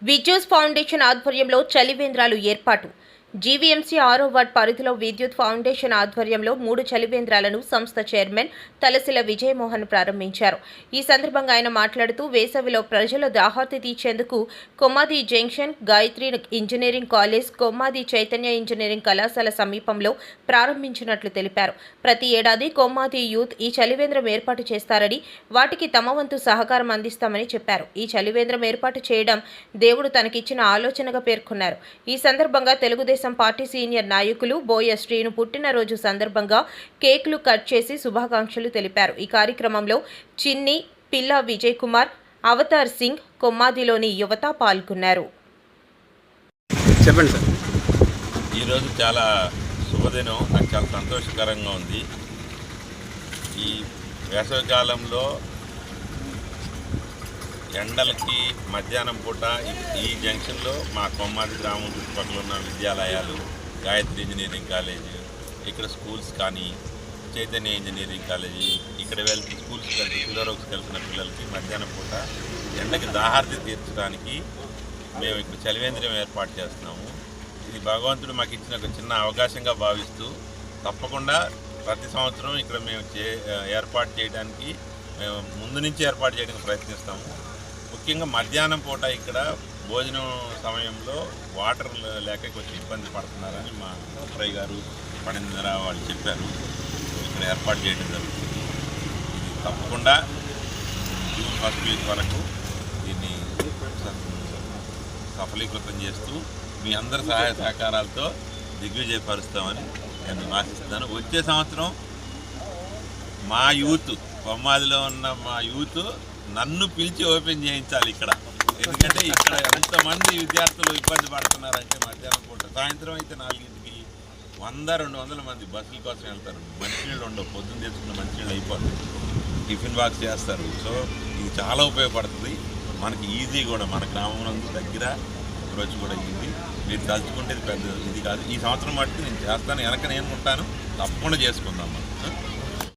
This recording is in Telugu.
విద్యుత్ ఫౌండేషన్ ఆధ్వర్యంలో చలివేంద్రాలు ఏర్పాటు. జీవీఎంసీ 6వ వార్డ్ పరిధిలో విద్యుత్ ఫౌండేషన్ ఆధ్వర్యంలో 3 చలివేంద్రాలను సంస్థ చైర్మన్ తలసిల విజయమోహన్ ప్రారంభించారు. ఈ సందర్భంగా ఆయన మాట్లాడుతూ వేసవిలో ప్రజల దాహార్తి తీర్చేందుకు Kommadi junction, Gayatri engineering college, Kommadi Chaitanya engineering కళాశాల సమీపంలో ప్రారంభించినట్లు తెలిపారు. ప్రతి ఏడాది కొమ్మాది యూత్ ఈ చలివేంద్రం ఏర్పాటు చేస్తారని, వాటికి తమ వంతు సహకారం అందిస్తామని చెప్పారు. ఈ చలివేంద్రం ఏర్పాటు చేయడం దేవుడు తనకిచ్చిన ఆలోచనగా పేర్కొన్నారు. ఈ సందర్భంగా తెలుగుదేశం పార్టీ సీనియర్ నాయకులు బోయ శ్రీను పుట్టినరోజు సందర్భంగా కేకులు కట్ చేసి శుభాకాంక్షలు తెలిపారు. ఈ కార్యక్రమంలో చిన్ని, పిల్ల విజయ్ కుమార్, అవతార్ సింగ్, కొమ్మాదిలోని యువత పాల్గొన్నారు. చెప్పండి సార్. ఈరోజు చాలా శుభదినం, నాకు చాలా సంతోషకరంగా ఉంది. ఈ వేసవికాలంలో ఎండలకి మధ్యాహ్నం పూట ఈ జంక్షన్లో మా కొమ్మాది గ్రామం చుట్టుపక్కల ఉన్న విద్యాలయాలు, గాయత్రి ఇంజనీరింగ్ కాలేజీ, ఇక్కడ స్కూల్స్ కానీ చైతన్య ఇంజనీరింగ్ కాలేజీ, ఇక్కడ వెళ్తే స్కూల్స్ కలిసి పిల్లరోగ్స్ కలిసిన పిల్లలకి మధ్యాహ్నం పూట ఎండకి దాహార్తి తీర్చడానికి మేము ఇక్కడ చలివేంద్రం ఏర్పాటు చేస్తున్నాము. ఇది భగవంతుడు మాకు ఇచ్చిన ఒక చిన్న అవకాశంగా భావిస్తూ తప్పకుండా ప్రతి సంవత్సరం ఇక్కడ మేము ఏర్పాటు చేయడానికి మేము ముందు నుంచి ఏర్పాటు చేయడానికి ప్రయత్నిస్తాము. ముఖ్యంగా మధ్యాహ్నం పూట ఇక్కడ భోజనం సమయంలో వాటర్ లేక కొంచెం ఇబ్బంది పడుతున్నారని మా అప్రయ్య గారు, పడిందర వాళ్ళు చెప్పారు. ఇక్కడ ఏర్పాటు చేయడం జరుగుతుంది. ఇది తప్పకుండా జూన్ 1st వీక్ వరకు దీన్ని సఫలీకృతం చేస్తూ మీ అందరి సహాయ సహకారాలతో దిగ్విజయపరుస్తామని నేను ఆశిస్తున్నాను. వచ్చే సంవత్సరం మా యూత్, కొమ్మాదిలో ఉన్న మా యూత్ నన్ను పిలిచి ఓపెన్ చేయించాలి ఇక్కడ. ఎందుకంటే ఇక్కడ ఎంతమంది విద్యార్థులు ఇబ్బంది పడుతున్నారంటే మధ్యాహ్నం పూట, సాయంత్రం అయితే 4ంటికి 100-200 మంది బస్సుల కోసం వెళ్తారు. మంచినీళ్ళు ఉండవు, పొద్దున్న తెచ్చుకున్న మంచినీళ్ళు అయిపోతాయి, టిఫిన్ బాక్స్ చేస్తారు. సో ఇది చాలా ఉపయోగపడుతుంది మనకి. ఈజీ కూడా, మన గ్రామం నందు దగ్గర అప్రోచ్ కూడా అయ్యింది. మీరు తలుచుకుంటే పెద్ద ఇది కాదు. ఈ సంవత్సరం మట్టుకు నేను చేస్తాను, వెనక నేను ఉంటాను, తప్పకుండా చేసుకుందాం మనం.